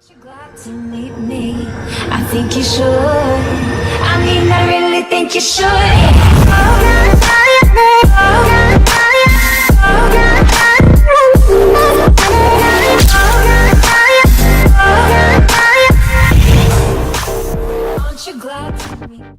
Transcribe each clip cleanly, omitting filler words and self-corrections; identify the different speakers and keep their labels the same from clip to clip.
Speaker 1: You're glad to meet me. I think you should. I mean, I really think you should. Aren't you glad to meet me?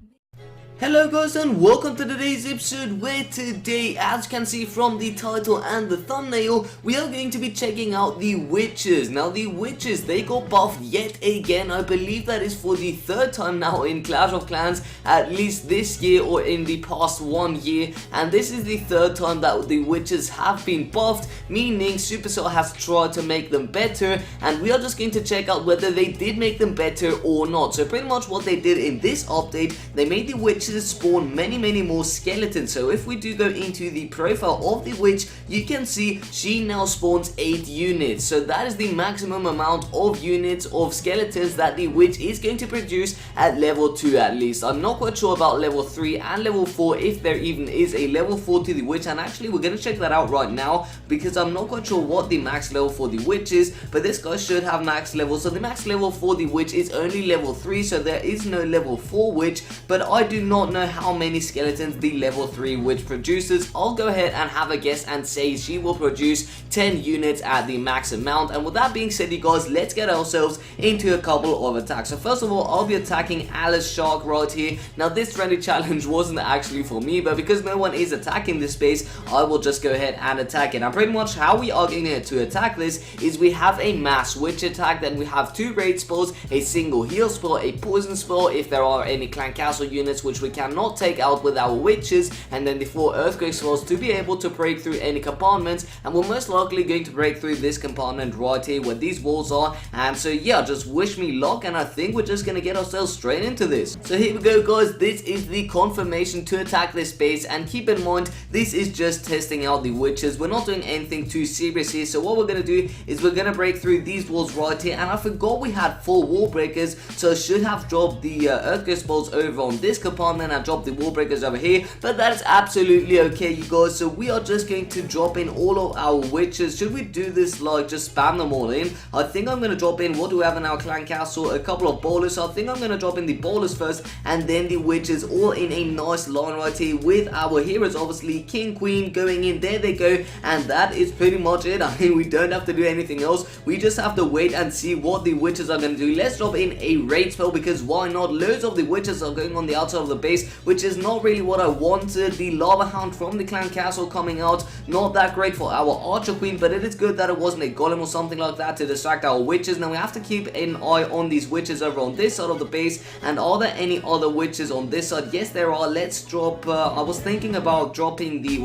Speaker 2: Hello guys and welcome to today's episode, where today, as you can see from the title and the thumbnail, we are going to be checking out the witches. Now the witches, they got buffed yet again. I believe that is for the third time now in Clash of Clans, at least this year or in the past 1 year, and this is the third time that the witches have been buffed, meaning Supercell has tried to make them better, and we are just going to check out whether they did make them better or not. So pretty much what they did in this update, they made the witches spawn many more skeletons. So if we do go into the profile of the witch, you can see she now spawns 8 units. So that is the maximum amount of units of skeletons that the witch is going to produce at level 2 at least. I'm not quite sure about level 3 and level 4, if there even is a level 4 to the witch, and actually we're going to check that out right now because I'm not quite sure what the max level for the witch is, but this guy should have max level. So the max level for the witch is only level 3, so there is no level 4 witch, but I do not know how many skeletons the level 3 witch produces. I'll go ahead and have a guess and say she will produce 10 units at the max amount. And with that being said, you guys, let's get ourselves into a couple of attacks. So first of all, I'll be attacking Asascha right here. Now this friendly challenge wasn't actually for me, but because no one is attacking this base, I will just go ahead and attack it. And pretty much how we are going to attack this is we have a mass witch attack, then we have 2 raid spells, a single heal spell, a poison spell if there are any clan castle units which we cannot take out with our witches, and then the 4 earthquake spells to be able to break through any compartments, and we're most likely going to break through this compartment right here where these walls are. And so yeah, just wish me luck, and I think we're just gonna get ourselves straight into this. So here we go guys, this is the confirmation to attack this base, and keep in mind this is just testing out the witches. We're not doing anything too serious here. So what we're gonna do is we're gonna break through these walls right here, and I forgot we had 4 wall breakers, so I should have dropped the earthquake spells over on this compartment and dropped the wall breakers over here, but that is absolutely okay, you guys. So we are just going to drop in all of our witches. Should we do this like just spam them all in? I think I'm going to drop in, what do we have in our clan castle? A couple of bowlers. So I think I'm going to drop in the bowlers first and then the witches, all in a nice line right here with our heroes, obviously king, queen going in. There they go, and that is pretty much it. I mean, we don't have to do anything else. We just have to wait and see what the witches are going to do. Let's drop in a raid spell because why not? Loads of the witches are going on the outside of the base, which is not really what I wanted. The lava hound from the clan castle coming out, not that great for our archer queen, but it is good that it wasn't a golem or something like that to distract our witches. Now we have to keep an eye on these witches over on this side of the base. And are there any other witches on this side? Yes, there are. Let's drop I was thinking about dropping the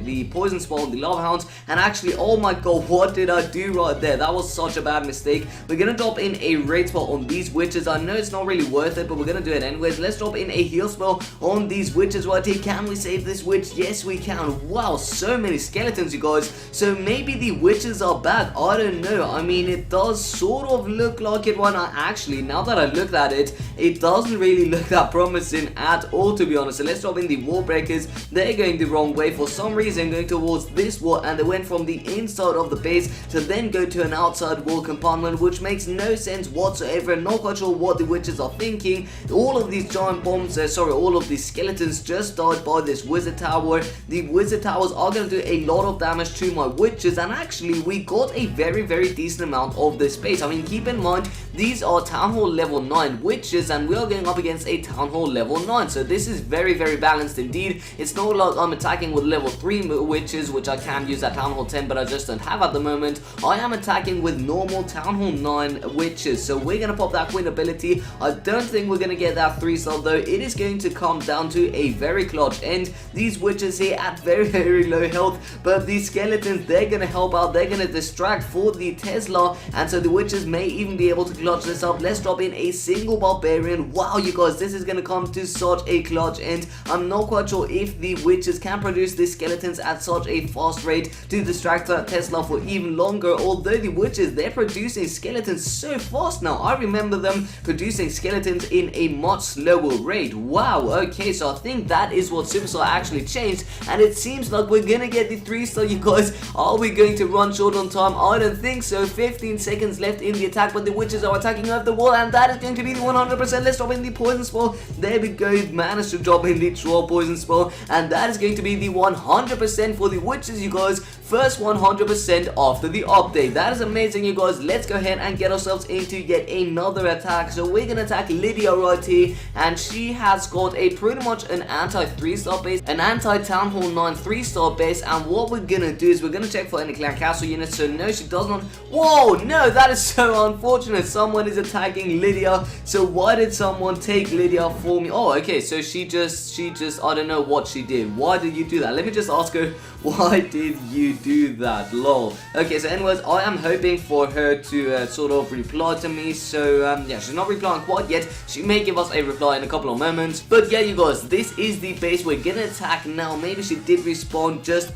Speaker 2: the poison spell on the lava hounds, and actually, oh my god, what did I do right there? That was such a bad mistake. We're gonna drop in a raid spell on these witches. I know it's not really worth it, but we're gonna do it anyways. Let's drop in a heal spell on these witches right here. Can we save this witch? Yes, we can. Wow, so many skeletons, you guys. So maybe the witches are back. I don't know. I mean, it does sort of look like it. Why not? Actually, now that I looked at it, it doesn't really look that promising at all, to be honest. So let's drop in the wall breakers. They're going the wrong way for some reason, going towards this wall, and they went from the inside of the base to then go to an outside wall compartment, which makes no sense whatsoever. Not quite sure what the witches are thinking. All of these giant bombs, all of these skeletons just died by this wizard tower. The wizard towers are going to do a lot of damage to my witches, and actually we got a very decent amount of this base. I mean, keep in mind these are town hall level 9 witches, and we are going up against a town hall level 9, so this is very balanced indeed. It's not like I'm attacking with level 3 witches, which I can use at town hall 10, but I just don't have at the moment. I am attacking with normal town hall 9 witches, so we're gonna pop that queen ability. I don't think we're gonna get that 3-star though. It is going to come down to a very clutch end. These witches here at very low health, but these skeletons, they're gonna help out. They're gonna distract for the Tesla, and so the witches may even be able to clutch this up. Let's drop in a single barbarian. Wow, you guys, this is gonna come to such a clutch end. I'm not quite sure if the witches can produce these skeletons at such a fast rate to distract Tesla for even longer, although the witches, they're producing skeletons so fast now. I remember them producing skeletons in a much slower rate. Wow, okay. Okay, so I think that is what Superstar actually changed, and it seems like we're gonna get the 3-star, you guys. Are we going to run short on time? I don't think so. 15 seconds left in the attack, but the witches are attacking over the wall, and that is going to be the 100%. Let's drop in the poison spell. There we go. Managed to drop in the troll poison spell, and that is going to be the 100% for the witches, you guys. First 100% after the update. That is amazing, you guys. Let's go ahead and get ourselves into yet another attack. So we're gonna attack Lydia right here, and she has got a pretty much an anti 3-star base, an anti Town Hall 9 3-star base, and what we're gonna do is we're gonna check for any clan castle units. So no, she does not. Whoa, no, that is so unfortunate. Someone is attacking Lydia. So why did someone take Lydia for me? Oh, okay, so she just I don't know what she did. Why did you do that? Let me just ask her, why did you do that? Lol. Okay, so anyways, I am hoping for her to sort of reply to me. So yeah, she's not replying quite yet. She may give us a reply in a couple of moments. But yeah, you guys, this is the base we're gonna attack now. Maybe she did respawn just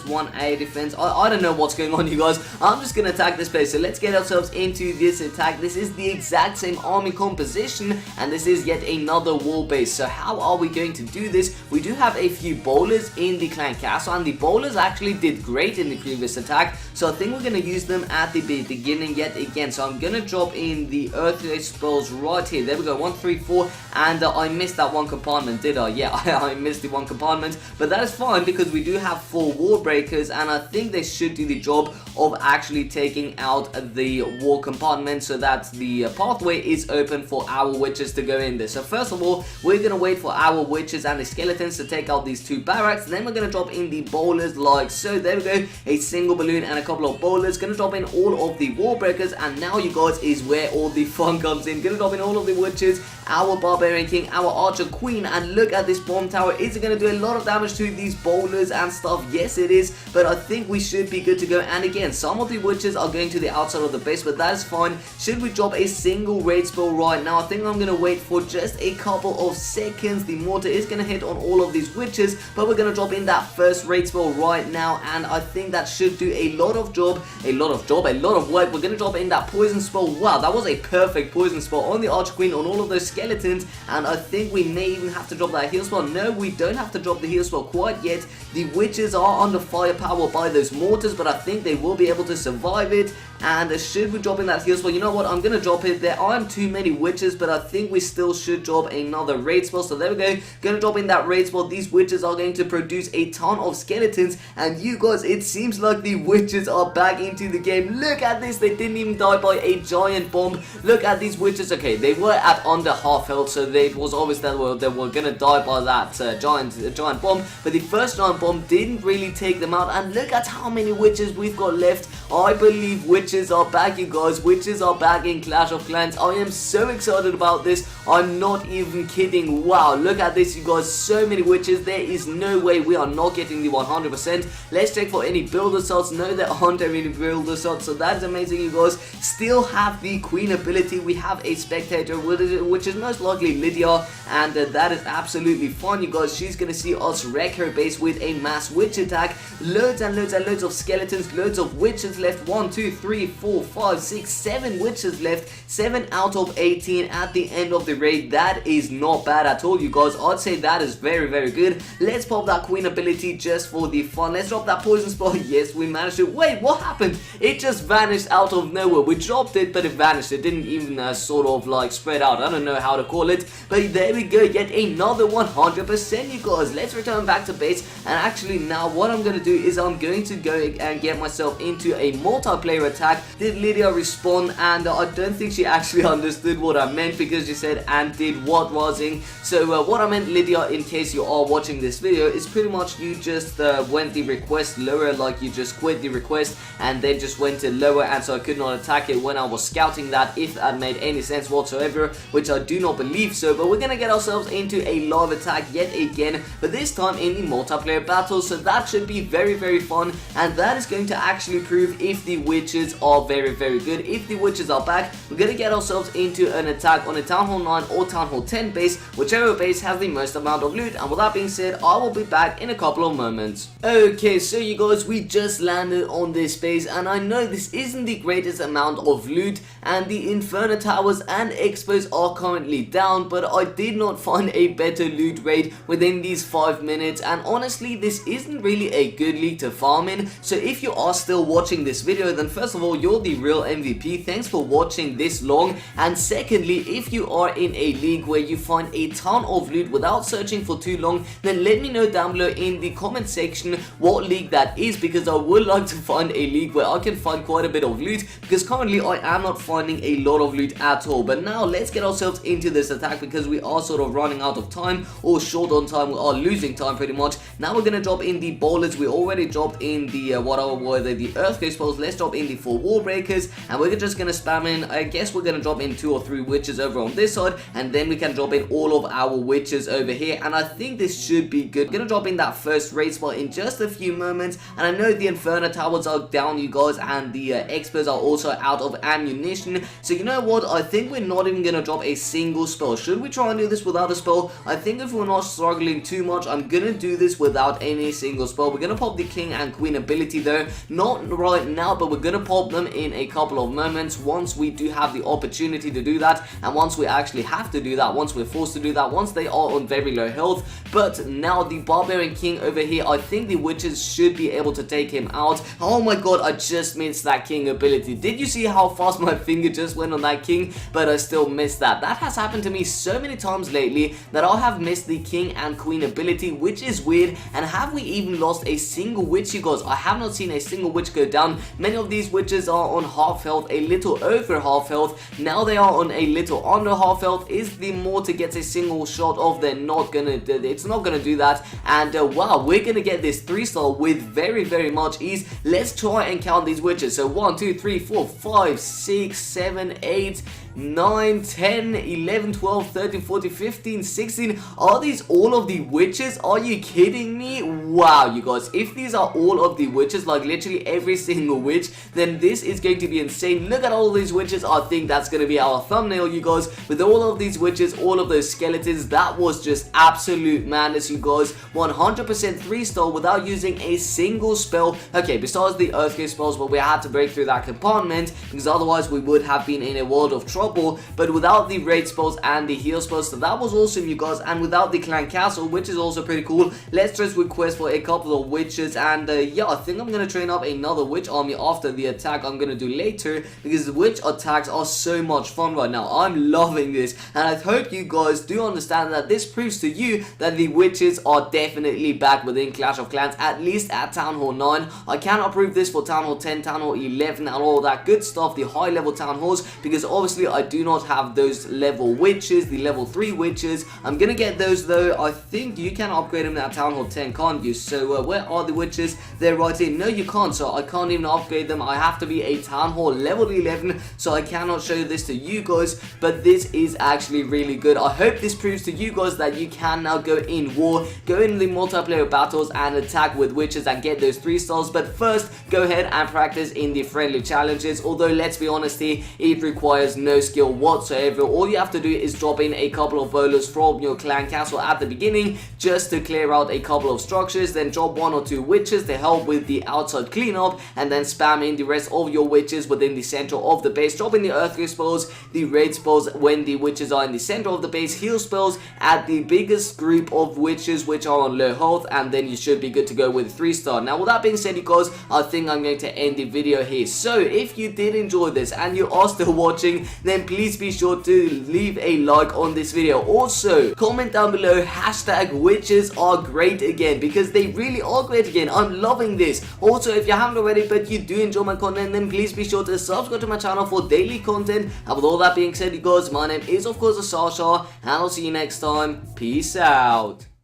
Speaker 2: one A defense. I don't know what's going on, you guys. I'm just gonna attack this base. So let's get ourselves into this attack. This is the exact same army composition, and this is yet another wall base. So how are we going to do this? We do have a few bowlers in the clan castle, and the bowlers actually did great in the previous attack, so I think we're going to use them at the beginning yet again. So I'm going to drop in the earthquake spells right here. There we go, 1, 3, 4, and I missed that one compartment, did I? Yeah, I missed the one compartment, but that is fine because we do have 4 wall breakers, and I think they should do the job of actually taking out the wall compartment so that the pathway is open for our witches to go in there. So first of all, we're going to wait for our witches and the skeletons to take out these 2 barracks. Then we're going to drop in the bowlers like so. There we go, a single balloon and a couple of bowlers. Going to drop in all of the wall breakers, and now you guys is where all the fun comes in. Going to drop in all of the witches, our barbarian king, our archer queen, and look at this bomb tower. Is it going to do a lot of damage to these bowlers and stuff? Yes, it is, but I think we should be good to go. And again, some of the witches are going to the outside of the base, but that is fine. Should we drop a single raid spell right now? I think I'm going to wait for just a couple of seconds. The mortar is going to hit on all of these witches, but we're going to drop in that first raid spell right now, and I think that should do a lot of work. We're going to drop in that poison spell. Wow, that was a perfect poison spell on the archer queen, on all of those skeletons, and I think we may even have to drop that heal spell. No, we don't have to drop the heal spell quite yet. The witches are under firepower by those mortars, but I think they will be able to survive it. And should we drop in that heal spell? You know what, I'm going to drop it. There aren't too many witches, but I think we still should drop another raid spell. So there we go, going to drop in that raid spell. These witches are going to produce a ton of skeletons, and you guys, it seems like the witches are back into the game. Look at this, they didn't even die by a giant bomb. Look at these witches. Okay, they were at under half health, so it was obvious that they were going to die by that giant bomb, but the first giant bomb didn't really take them out. And look at how many witches we've got left. I believe witches are back, you guys. Witches are back in Clash of Clans. I am so excited about this. I'm not even kidding. Wow, look at this, you guys. So many witches. There is no way we are not getting the 100%. Let's check for any build assaults. No, there aren't any build assaults, so that's amazing, you guys. Still have the queen ability. We have a spectator, which is most likely Lydia, and that is absolutely fine, you guys. She's gonna see us wreck her base with a mass witch attack. Loads and loads and loads of skeletons, loads of witches left. 1, 2, 3, 4, 5, 6, 7 witches left. 7 out of 18 at the end of the raid. That is not bad at all, you guys. I'd say that is very, very good. Let's pop that queen ability just for the fun. Let's drop that poison spell. Yes, we managed to. Wait, what happened? It just vanished out of nowhere. We dropped it, but it vanished. It didn't even sort of like spread out. I don't know how to call it, but there we go. Yet another 100%, you guys. Let's return back to base, and actually now what I'm going to do is I'm going to go and get myself into a multiplayer attack. Did Lydia respawn? And I don't think she actually understood what I meant, because she said and did what wasing. So what I meant, Lydia, in case you are watching this video, is pretty much you just went the request lower, like you just quit the request and then just went to lower, and so I could not attack it when I was scouting that, if that made any sense whatsoever, which I do not believe so. But we're gonna get ourselves into a live attack yet again, but this time in the multiplayer battle, so that should be very, very fun, and that is going to actually prove if the witches are very, very good. If the witches are back, we're gonna get ourselves into an attack on a Town Hall 9 or Town Hall 10 base, whichever base has the most amount of loot. And with that being said, I will be back in a couple of moments. Okay, so you guys, we just landed on this base, and I know this isn't the greatest amount of loot, and the Inferno Towers and Expos are currently down, but I did not find a better loot rate within these 5 minutes, and honestly this isn't really a good league to farm in. So if you are still watching this video, then first of all, you're the real MVP. Thanks for watching this long. And secondly, if you are in a league where you find a ton of loot without searching for too long, then let me know down below in the comment section what league that is, because I would like to find a league where I can find quite a bit of loot, because currently I am not finding a lot of loot at all. But now let's get ourselves into this attack, because we are sort of running out of time, or short on time. We are losing time pretty much. Now we're gonna drop in the bowlers. We already dropped in the the earthquake spells. Let's drop in the 4 wall breakers, and we're just gonna spam in. I guess we're gonna drop in 2 or 3 witches over on this side, and then we can drop in all of our witches over here, and I think this should be good. Gonna drop in that first raid spot in just a few moments, and I know the Inferno Towers are down, you guys, and the experts are also out of ammunition. So you know what, I think we're not even gonna drop a single spell. Should we try and do this without a spell? I think if we're not struggling too much, I'm gonna do this without any single spell. We're gonna pop the king and queen ability though, not right now, but we're gonna pop them in a couple of moments once we do have the opportunity to do that, and once we actually have to do that, once we're forced to do that, once they are on very low health. But now the barbarian king over here, I think the witches should be able to take him out. Oh my god, I just missed that king ability. Did you see how fast my finger just went on that king? But I still missed that. That has happened to me so many times lately that I have missed the king and queen ability, which is weird. And have we even lost a single witch, you guys? I have not seen a single witch go down. Many of these witches are on half health, a little over half health. Now they are on a little under half health. Is the mortar gets a single shot off? They're not gonna, it's not gonna do that. And wow, we're gonna get this 3-star with very much ease. Let's try and count these witches. So 1 2 3 4 5 6 7 8 9 10 11 12 13 14 15 16. Are these all of the witches? Are you kidding me? Wow, you guys, if these are all of the witches, like literally every single witch, then this is going to be insane. Look at all these witches. I think that's going to be our thumbnail, you guys, with all of these witches, all of those skeletons. That was just absolute madness, you guys. 100% 3-star without using a single spell. Okay, besides the earthquake spells, but we had to break through that compartment, because otherwise we would have been in a world of trouble. But without the raid spells and the heal spells, so that was awesome, you guys. And without the clan castle, which is also pretty cool, let's just request for a couple of witches. And yeah, I think I'm gonna train up another witch army after the attack I'm gonna do later, because the witch attacks are so much fun right now. I'm loving this, and I hope you guys do understand that this proves to you that the witches are definitely back within Clash of Clans, at least at Town Hall 9. I cannot prove this for Town Hall 10, Town Hall 11, and all that good stuff, the high level Town Halls, because obviously I do not have those level witches, the level 3 witches. I'm gonna get those though. I think you can upgrade them at Town Hall 10, can't you? So where are the witches? They're right here. No, you can't, so I can't even upgrade them. I have to be a Town Hall level 11, so I cannot show this to you guys, but this is actually really good. I hope this proves to you guys that you can now go in war, go in the multiplayer battles and attack with witches and get those 3-stars. But first, go ahead and practice in the friendly challenges, although let's be honest here, it requires no skill whatsoever. All you have to do is drop in a couple of bowlers from your clan castle at the beginning just to clear out a couple of structures, then drop 1 or 2 witches to help with the outside cleanup, and then spam in the rest of your witches within the center of the base. Drop in the earthquake spells, the raid spells when the witches are in the center of the base, heal spells at the biggest group of witches which are on low health, and then you should be good to go with 3-star. Now with that being said, you guys, I think I'm going to end the video here. So if you did enjoy this and you are still watching, then please be sure to leave a like on this video. Also, comment down below hashtag witches are great again, because they really are great again. I'm loving this. Also, if you haven't already but you do enjoy my content, then please be sure to subscribe to my channel for daily content. And with all that being said, you guys, my name is of course Asascha, and I'll see you next time. Peace out.